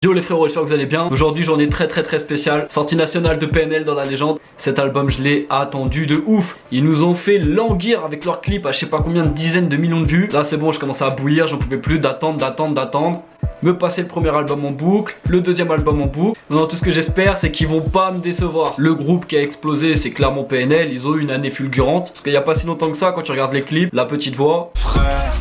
Yo les frérots, j'espère que vous allez bien. Aujourd'hui journée très spéciale, sortie nationale de PNL dans la légende. Cet album je l'ai attendu de ouf. Ils nous ont fait languir avec leur clip à je sais pas combien de dizaines de millions de vues. Là c'est bon, je commençais à bouillir, j'en pouvais plus d'attendre. Me passer le premier album en boucle, le deuxième album en boucle. Maintenant tout ce que j'espère c'est qu'ils vont pas me décevoir. Le groupe qui a explosé c'est clairement PNL, ils ont eu une année fulgurante. Parce qu'il y a pas si longtemps que ça, quand tu regardes les clips, la petite voix. Frère,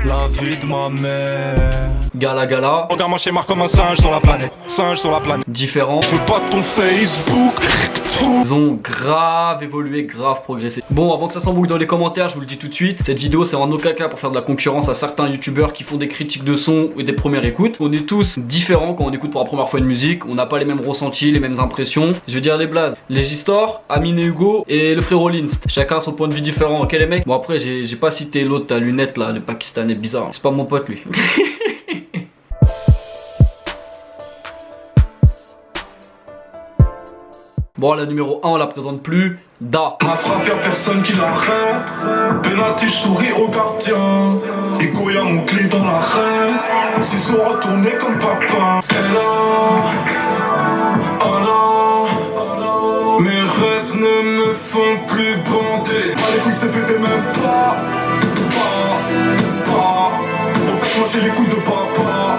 la vie de ma mère. Gala. Regarde-moi chez Marc comme un singe sur la planète. Singe sur la planète. Différent. Je veux pas de ton Facebook. Ils ont grave évolué, grave progressé. Bon, avant que ça s'embrouille dans les commentaires, je vous le dis tout de suite, cette vidéo c'est en aucun cas pour faire de la concurrence à certains youtubeurs qui font des critiques de son et des premières écoutes. On est tous différents quand on écoute pour la première fois une musique, on n'a pas les mêmes ressentis, les mêmes impressions. Je vais dire les blazes. Légistor, Amine et Hugo et le frérot Linst. Chacun son point de vue différent, ok les mecs. Bon après j'ai pas cité l'autre à lunettes là, le pakistanais bizarre. C'est pas mon pote lui. Bon, la numéro 1, on la présente plus. Da. Ma frappe, y'a personne qui l'arrête. Penalty, je souris au gardien. Ego, y'a mon clé dans la reine. Ciseaux retournés comme papa. Et là, oh là, mes rêves ne me font plus bander. Ah, les couilles, c'est pété même pas. Au fait, moi j'ai les couilles de papa.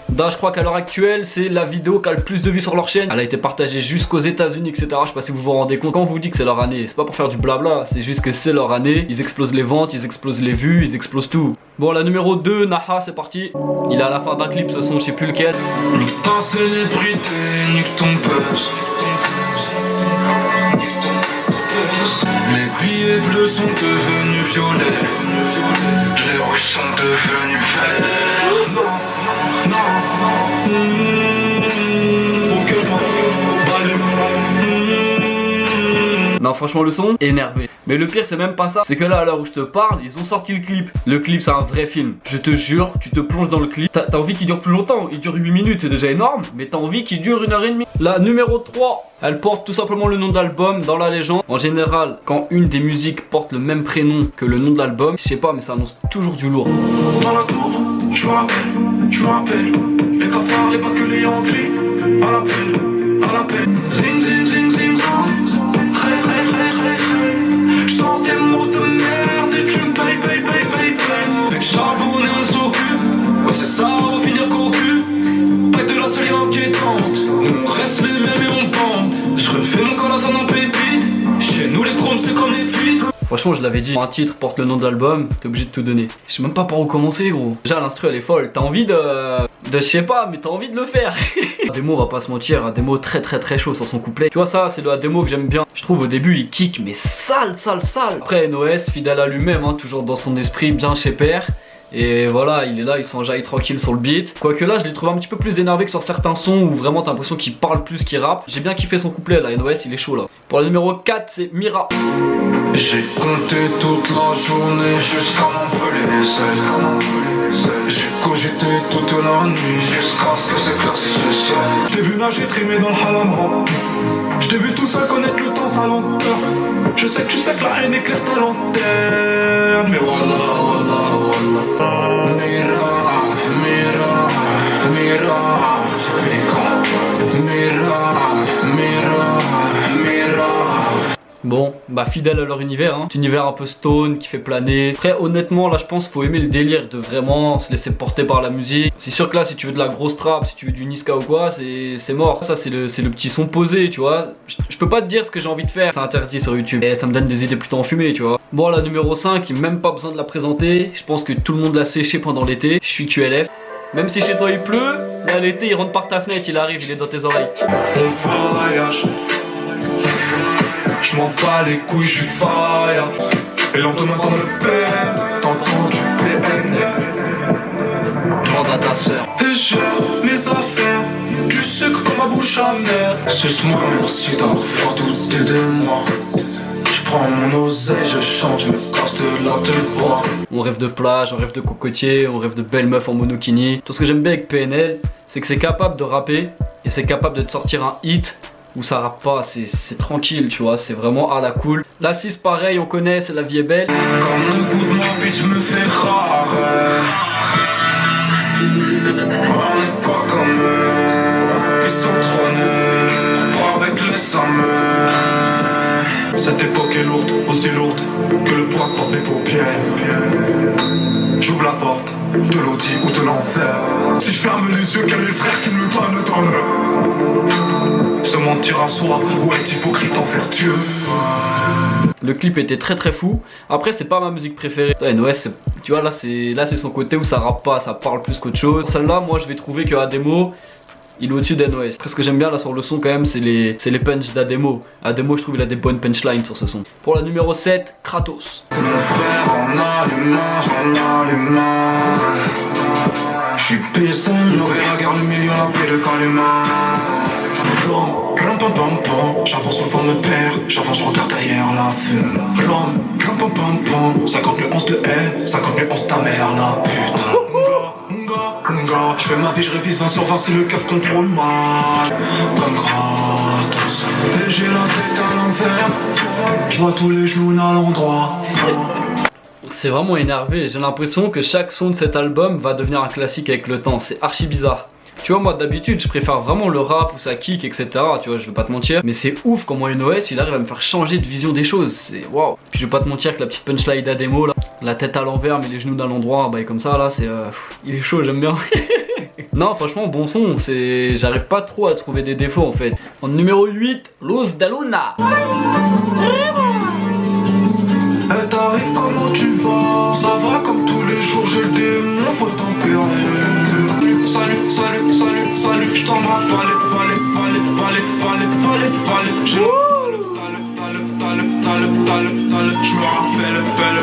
Da, je crois qu'à l'heure actuelle, c'est la vidéo qui a le plus de vues sur leur chaîne. Elle a été partagée jusqu'aux États-Unis, etc. Je sais pas si vous vous rendez compte. Quand on vous dit que c'est leur année, c'est pas pour faire du blabla, c'est juste que c'est leur année. Ils explosent les ventes, ils explosent les vues, ils explosent tout. Bon, la numéro 2, Naha, c'est parti. Il est à la fin d'un clip, ce son, je sais plus lequel. Nique ta célébrité, nique ton buzz. Les billets bleus sont devenus violets. Les rouges sont devenus verts. Non. Non, franchement, le son, énervé. Mais le pire, c'est même pas ça. C'est que là, à l'heure où je te parle, ils ont sorti le clip. Le clip, c'est un vrai film. Je te jure, tu te plonges dans le clip. T'as envie qu'il dure plus longtemps. Il dure 8 minutes, c'est déjà énorme. Mais t'as envie qu'il dure 1h30. La numéro 3, elle porte tout simplement le nom d'album dans la légende. En général, quand une des musiques porte le même prénom que le nom de l'album, je sais pas, mais ça annonce toujours du lourd. Dans la tour, je me rappelle. Les cafards, les bacs, les Yankees. À l'appel. Zing, zing, zing, zing, zing. Je sens des mots de merde et tu me payes. Avec charbon et un socu. Ouais, c'est ça, au finir cocu. Pas de la seule inquiétante. On reste les mêmes et on bande. Je refais mon colosse en pépite. Chez nous, les chromes, c'est comme les fuites. Franchement, je l'avais dit, un titre porte le nom de l'album, t'es obligé de tout donner. Je sais même pas par où commencer, gros. Déjà, l'instru, elle est folle. T'as envie de je sais pas, mais t'as envie de le faire. Ademo, on va pas se mentir, Ademo très chaud sur son couplet. Tu vois, ça, c'est le Ademo que j'aime bien. Je trouve au début, il kick, mais sale. Après, NOS, fidèle à lui-même, hein, toujours dans son esprit, bien chez père. Et voilà, il est là, il s'enjaille tranquille sur le beat. Quoique là, je l'ai trouvé un petit peu plus énervé que sur certains sons où vraiment t'as l'impression qu'il parle plus qu'il rappe. J'ai bien kiffé son couplet là, NOS, il est chaud là. Pour le numéro 4, c'est Mira. J'ai compté toute la journée jusqu'à m'envoler les ailes. J'ai cogité toute la nuit jusqu'à ce que s'éclaircisse le ciel. Je t'ai vu nager trimer dans le halamra. Je t'ai vu tout seul connaître le temps sa lenteur. Je sais que tu sais que la haine éclaire ta lanterne. Mais voilà. Mira, j'ai fait les camps. Mira. Bon, bah fidèle à leur univers, hein. Cet univers un peu stone qui fait planer. Après, honnêtement, là je pense qu'il faut aimer le délire de vraiment se laisser porter par la musique. C'est sûr que là, si tu veux de la grosse trap, si tu veux du Niska ou quoi, c'est mort. Ça, c'est le petit son posé, tu vois. Je peux pas te dire ce que j'ai envie de faire, c'est interdit sur YouTube. Et ça me donne des idées plutôt enfumées, tu vois. Bon, la numéro 5, même pas besoin de la présenter. Je pense que tout le monde l'a séché pendant l'été. Je suis QLF. Même si chez toi il pleut, là l'été il rentre par ta fenêtre, il arrive, il est dans tes oreilles. On voyage. Je m'en bats les couilles, je suis fire. Et on te m'entend le peine. T'entends du PNL. Demande à ta soeur. Et j'ai mes affaires. Du sucre dans ma bouche amère. Suce-moi, merci d'avoir douté de moi. Je prends mon oseille, je chante, je me casse de la de bois. On rêve de plage, on rêve de cocotier, on rêve de belles meufs en monokini. Tout ce que j'aime bien avec PNL, c'est que c'est capable de rapper et c'est capable de te sortir un hit où ça rappe pas, c'est tranquille, tu vois, c'est vraiment à la cool. La 6 pareil, on connaît, c'est La vie est belle. Comme le goût de ma bitch me fait rare. On n'est pas comme eux, ils sont trônés, pas avec les sommets. Cette époque est lourde, aussi lourde que le poids porte mes paupières. J'ouvre la porte de l'audi ou de l'enfer. Si je ferme les yeux, quel est le frère qui me donne? Se mentir à soi ou être hypocrite envers Dieu. Le clip était très très fou. Après c'est pas ma musique préférée. NOS, tu vois là c'est son côté où ça rappe pas, ça parle plus qu'autre chose. Celle-là moi je vais trouver que Ademo il est au-dessus d'NOS. Après ce que j'aime bien là sur le son quand même c'est les punchs d'Ademo. Ademo je trouve il a des bonnes punchlines sur ce son. Pour la numéro 7, Kratos. Mon frère en a l'humain, j'en ai l'humain. J'suis pissé, mauvais regard le milieu, la paix de quand l'humain. J'avance, le vent me perd, j'avance, je regarde ailleurs la fume. 50 nuances de haine, 50 nuances ta mère la pute. Je fais ma vie, je révise 20 sur 20 si le keuf contrôle mal. Comme Kratos. Et j'ai la tête à l'envers, je vois tous les genoux à l'endroit. C'est vraiment énervé, j'ai l'impression que chaque son de cet album va devenir un classique avec le temps, c'est archi bizarre. Tu vois moi d'habitude je préfère vraiment le rap ou sa kick etc, tu vois je vais pas te mentir. Mais c'est ouf comment NOS il arrive à me faire changer de vision des choses, c'est waouh. Puis je vais pas te mentir que la petite punchline d'Ademo là, la tête à l'envers mais les genoux dans l'endroit, bah comme ça là c'est il est chaud, j'aime bien. Non franchement bon son, c'est j'arrive pas trop à trouver des défauts en fait. En numéro 8, Los de Luna. Hey Tariq, comment tu vas? Ça va comme tous les jours, j'ai le démon, faut tempérer. Salut, je t'embrasse, valet. J'ai je me rappelle, belle.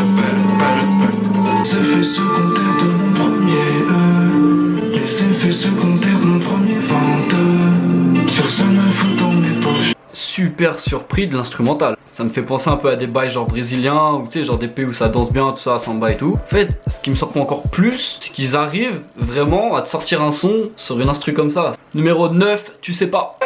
Les effets secondaires de mon premier les effets secondaires de mon premier 22. Sur ce 9 fout dans mes poches. Super surpris de l'instrumental. Ça me fait penser un peu à des bails genre brésiliens ou tu sais genre des pays où ça danse bien, tout ça, samba et tout. En fait, ce qui me surprend encore plus, c'est qu'ils arrivent vraiment à te sortir un son sur une instru comme ça. Numéro 9, tu sais pas.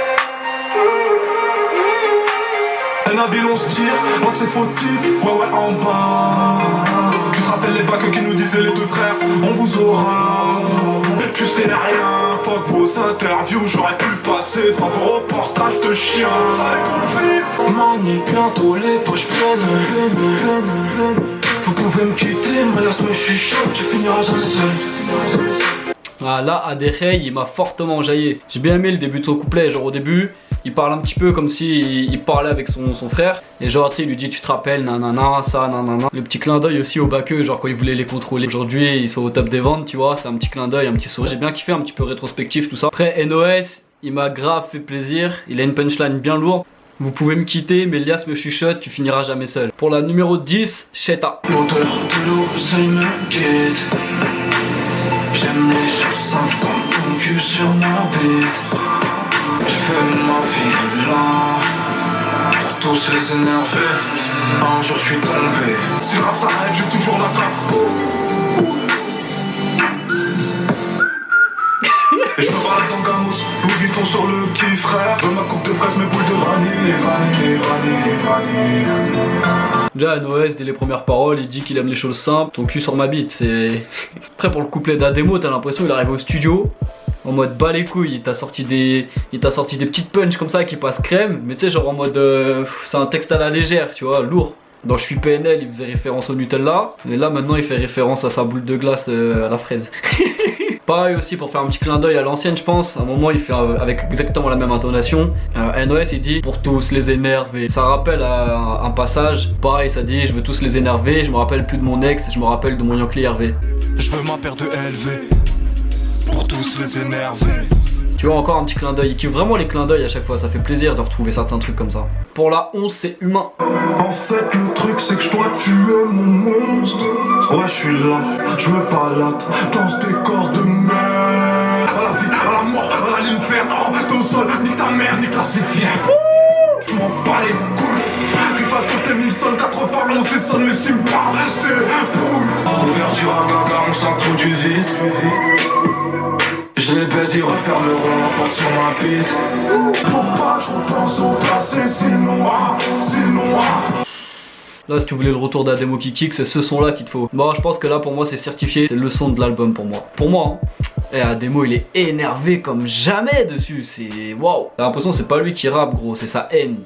Nabil on se tire, moi que c'est fautif, ouais en bas. Tu te rappelles les bacs qui nous disaient les deux frères, on vous aura. Tu sais rien, fuck vos interviews, j'aurais pu passer devant vos reportages de chiens. Manie bientôt les poches pleines. Vous pouvez me quitter, mais laisse-moi je suis chaud, tu finiras jamais seul. Ah là, Adechey, il m'a fortement jaillé. J'ai bien aimé le début de son couplet, genre au début, il parle un petit peu comme si il parlait avec son frère. Et genre, tu sais, il lui dit, tu te rappelles, nanana, ça, nanana. Le petit clin d'œil aussi au baqueux, genre quand il voulait les contrôler. Aujourd'hui, ils sont au top des ventes, tu vois, c'est un petit clin d'œil, un petit sourire. J'ai bien kiffé, un petit peu rétrospectif, tout ça. Après, NOS, il m'a grave fait plaisir. Il a une punchline bien lourde. Vous pouvez me quitter, mais Elias me chuchote, tu finiras jamais seul. Pour la numéro 10, Cheta. L'odeur de l'oseille me guide. J'aime les choses simples comme ton cul sur ma bite. Je fais ma vie là pour tous les énerver. Un jour je suis tombé. Si le rap s'arrête, j'ai toujours la frappe. Et je me balade dans Gamos, Louis Vuitton sur le petit frère. Je ma coupe de fraises, mes boules de vanille. Déjà NOS, dès les premières paroles, il dit qu'il aime les choses simples, ton cul sur ma bite, c'est... Après pour le couplet d'Ademo, t'as l'impression qu'il arrive au studio, en mode bas les couilles, il t'a sorti des petites punches comme ça qui passent crème, mais tu sais genre en mode... c'est un texte à la légère, tu vois, lourd. Dans Je suis PNL, il faisait référence au Nutella, et là maintenant il fait référence à sa boule de glace à la fraise. Pareil aussi pour faire un petit clin d'œil à l'ancienne je pense, à un moment il fait avec exactement la même intonation. NOS il dit pour tous les énerver. Ça rappelle un passage, pareil ça dit je veux tous les énerver, je me rappelle plus de mon ex, je me rappelle de mon Yankee Hervé. Je veux ma paire de LV pour tous les énerver. Tu vois encore un petit clin d'œil, il kiffe vraiment les clins d'œil à chaque fois, ça fait plaisir de retrouver certains trucs comme ça. Pour la 11 c'est Humain. En fait le truc c'est que je dois tuer mon monstre. Ouais je suis là, je me balade dans ce décor de merde. À la vie, à la mort, à la ligne verte. Oh t'es au sol, nique ta mère, nique la sévière. Je m'en bats les couilles. Rival toutes les 1180, on s'essonne les cimes pas rester brouille. Ouverture à gaga, on s'introduit vite. Je les baise, ils refermeront la porte sur ma bite. Faut pas que je repense au passé, sinon Là si tu voulais le retour d'Ademo qui kick, c'est ce son là qu'il te faut. Bon je pense que là pour moi c'est certifié, c'est le son de l'album pour moi. Pour moi hein. Et Ademo il est énervé comme jamais dessus, c'est waouh. T'as l'impression que c'est pas lui qui rappe gros, c'est sa haine.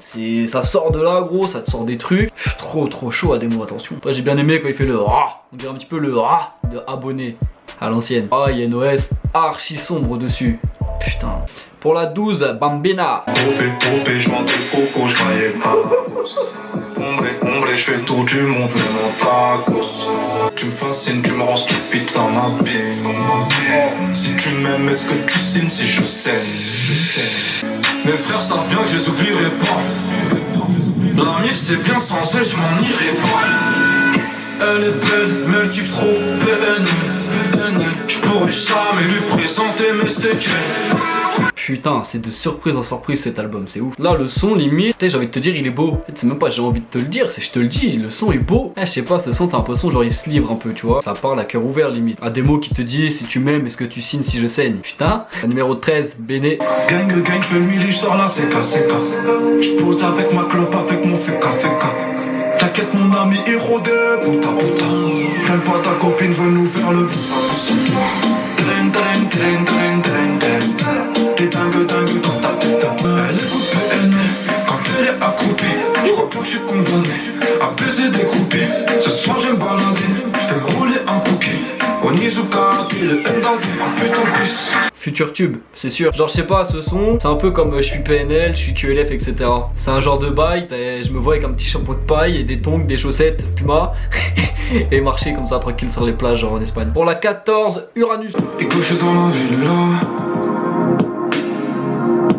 Ça sort de là gros, ça te sort des trucs. Trop chaud Ademo, attention. Moi j'ai bien aimé quand il fait le ah, on dirait un petit peu le ah de abonné à l'ancienne. Ah il y a une OS archi sombre dessus. Putain. Pour la 12, Bambina. Topé, je vends des cocos, je croyais pas. Ombre, je fais le tour du monde, même en tacos. Tu me fascines, tu me rends stupide sans ma vie. Si tu m'aimes, est-ce que tu signes si je saigne? Mes frères savent bien que je les oublierai pas. La mif c'est bien, sans elle je m'en irai pas. Elle est belle, mais elle kiffe trop PNL. Je pourrais jamais lui présenter mes séquelles. Putain, c'est de surprise en surprise cet album, c'est ouf. Là, le son, limite, j'ai envie de te dire, il est beau. En fait, c'est même pas j'ai envie de te le dire, c'est je te le dis, le son est beau. Je sais pas, ce son, t'as l'impression, genre, il se livre un peu, tu vois. Ça parle à cœur ouvert, limite. À des mots qui te disent, si tu m'aimes, est-ce que tu signes si je saigne? Putain. La numéro 13, Béné. Gang, je fais le mili, je sors la CK. Je pose avec ma clope, avec mon féca. T'inquiète, mon ami, il rôde, puta. T'aimes pas ta copine, veut nous faire le pouce. T'es dingue dans ta tête. Elle écoute PNL quand elle est accroupie. Je crois pas que je suis condamné à baiser des groupies. Ce soir j'aime balader, je fais me rouler un cookie. Onizuka, le M dans le putain de puce. Futur tube, c'est sûr. Genre je sais pas, ce son, c'est un peu comme je suis PNL, je suis QLF, etc. C'est un genre de bail, je me vois avec un petit chapeau de paille et des tongs, des chaussettes, Puma et marcher comme ça tranquille sur les plages genre en Espagne. Pour la 14, Uranus. Et couché dans la villa.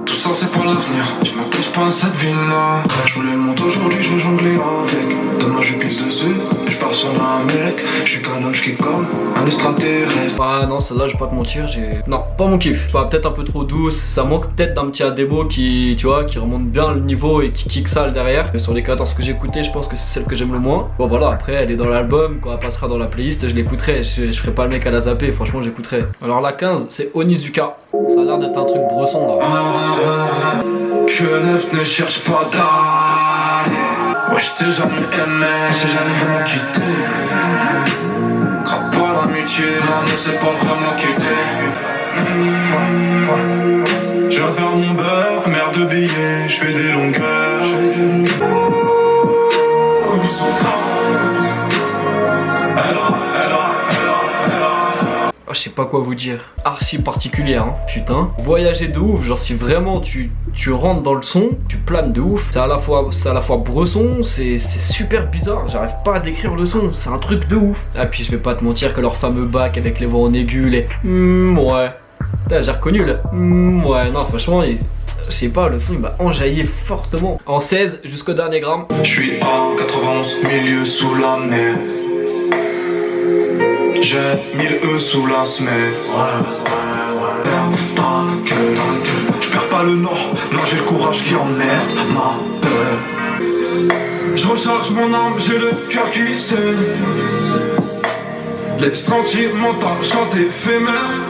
Tout ça c'est pour l'avenir, je m'attache pas à cette ville-là. Je voulais le monde aujourd'hui, je veux jongler avec. Demain je pisse dessus, et je pars sur l'Amérique. Je suis qu'un homme, je kick comme un extraterrestre. Ah non, celle-là je vais pas te mentir, non, pas mon kiff. Pas peut-être un peu trop douce, ça manque peut-être d'un petit Ademo qui, tu vois, qui remonte bien le niveau et qui kick sale derrière. Et sur les 14 que j'ai écouté, je pense que c'est celle que j'aime le moins. Bon voilà, après elle est dans l'album, quand elle passera dans la playlist, je l'écouterai. Je ferai pas le mec à la zapper, franchement j'écouterai. Alors la 15, c'est Onizuka. Ça a l'air d'être un truc bresson là. QLF ne cherche pas d'aller. Ouais, je t'ai jamais aimé, j'ai jamais vraiment quitté. Craque pas l'amitié, là ne sait pas vraiment quitter. Je viens faire mon beurre, mère de billets, je fais des longueurs. Je sais pas quoi vous dire, archi particulière hein, putain. Voyager de ouf, genre si vraiment tu rentres dans le son, tu planes de ouf. C'est à la fois bresson, c'est super bizarre, j'arrive pas à décrire le son, c'est un truc de ouf. Ah puis je vais pas te mentir que leur fameux bac avec les voix en aigu, les ouais. J'ai reconnu là, ouais non franchement je sais pas, le son il m'a enjaillé fortement. En 16 jusqu'au dernier gramme. Je suis à 91 milieu sous la mer. J'ai 1000 E sous la semelle. Je perds pas le nord, non j'ai le courage qui emmerde ma peur. Je recharge mon âme, j'ai le cœur qui saigne. Les sentiments chantent éphémères.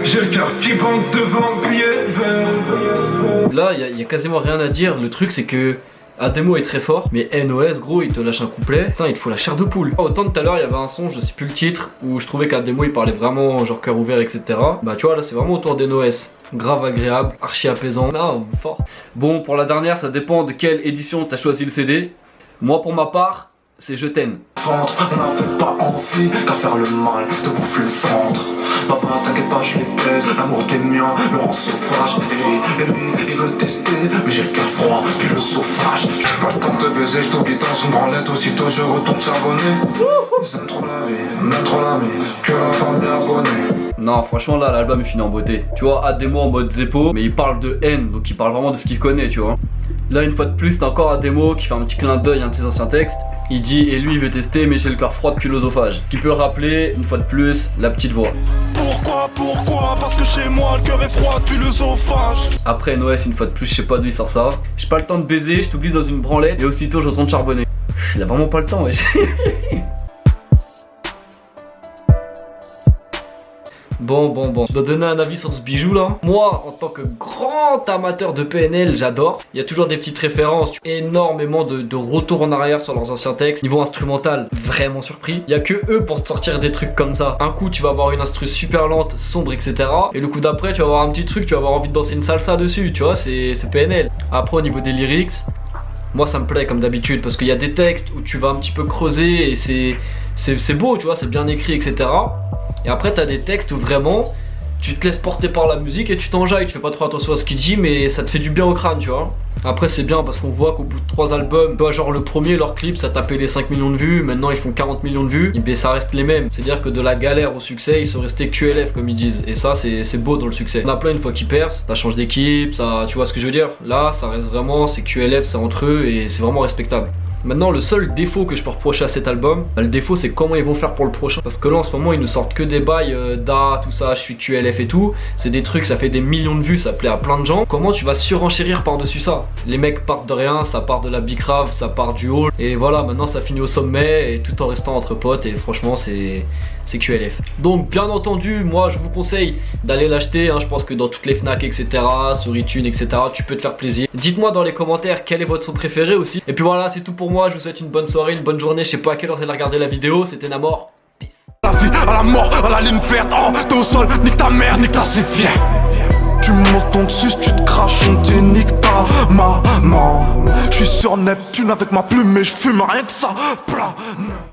J'ai le cœur qui bande devant billet vert. Là y a quasiment rien à dire, le truc c'est que Ademo est très fort, mais NOS gros il te lâche un couplet, putain il te faut la chair de poule. Autant tout à l'heure il y avait un son, je sais plus le titre, où je trouvais qu'Ademo il parlait vraiment genre cœur ouvert etc. Bah tu vois là c'est vraiment autour des NOS, grave agréable, archi apaisant, non fort. Bon pour la dernière ça dépend de quelle édition t'as choisi le CD. Moi pour ma part c'est Je t'aime. On n'avait pas envie qu'à faire le mal, de bouffer le ventre. Papa t'inquiète pas je les pèse, l'amour t'es mien, me rend sauvage. Et lui, il veut tester, mais j'ai le cœur froid, puis le sauvage. J'ai pas le temps de baiser, je t'oublie dans son branlette, aussitôt je retourne charbonner. Ils aiment trop la vie, même trop la vie, que la famille abonnée. Non franchement là l'album est fini en beauté. Tu vois Ademo en mode Zeppo, mais il parle de haine, donc il parle vraiment de ce qu'il connaît tu vois. Là une fois de plus t'as encore Ademo qui fait un petit clin d'œil à un de ses anciens textes. Il dit et lui il veut tester mais j'ai le cœur froid depuis l'œsophage. Ce qui peut rappeler une fois de plus la petite voix. Pourquoi parce que chez moi le cœur est froid depuis l'œsophage. Après NOS une fois de plus je sais pas d'où il sort ça. J'ai pas le temps de baiser, je t'oublie dans une branlette et aussitôt je retourne charbonner. Il a vraiment pas le temps wesh. Bon, je dois donner un avis sur ce bijou là. Moi, en tant que grand amateur de PNL, j'adore. Il y a toujours des petites références, énormément de retours en arrière sur leurs anciens textes. Niveau instrumental, vraiment surpris. Il y a que eux pour te sortir des trucs comme ça. Un coup, tu vas avoir une instru super lente, sombre, etc. Et le coup d'après, tu vas avoir un petit truc, tu vas avoir envie de danser une salsa dessus, tu vois, c'est PNL. Après, au niveau des lyrics, moi ça me plaît comme d'habitude parce qu'il y a des textes où tu vas un petit peu creuser et c'est beau, tu vois, c'est bien écrit, etc. Et après t'as des textes où vraiment tu te laisses porter par la musique et tu t'enjailles, tu fais pas trop attention à ce qu'il dit mais ça te fait du bien au crâne, tu vois. Après c'est bien parce qu'on voit qu'au bout de 3 albums, tu vois, genre le premier, leur clip ça tapait les 5 millions de vues, maintenant ils font 40 millions de vues, et ça reste les mêmes. C'est-à-dire que de la galère au succès, ils sont restés QLF comme ils disent, et ça c'est beau dans le succès. On a plein une fois qu'ils percent, ça change d'équipe, ça, tu vois ce que je veux dire. Là ça reste vraiment, c'est QLF, c'est entre eux et c'est vraiment respectable. Maintenant, le seul défaut que je peux reprocher à cet album, le défaut c'est comment ils vont faire pour le prochain. Parce que là en ce moment ils nous sortent que des bails tout ça, je suis QLF et tout. C'est des trucs, ça fait des millions de vues, ça plaît à plein de gens. Comment tu vas surenchérir par-dessus ça? Les mecs partent de rien, ça part de la bicrave, ça part du haut. Et voilà, maintenant ça finit au sommet et tout en restant entre potes. Et franchement c'est QLF. Donc bien entendu, moi je vous conseille d'aller l'acheter, hein. Je pense que dans toutes les Fnac, etc, sur iTunes, etc, tu peux te faire plaisir. Dites-moi dans les commentaires quel est votre son préféré aussi. Et puis voilà, c'est tout pour moi, je vous souhaite une bonne soirée, une bonne journée. Je sais pas à quelle heure vous allez regarder la vidéo, c'était Namor. La vie, à la mort, à la ligne verte, oh, t'es au sol, nique ta mère, nique ta c'est viens. Tu montes ton sus, tu te craches, on te nique ta maman. Je suis sur Neptune avec ma plume et je fume rien que ça.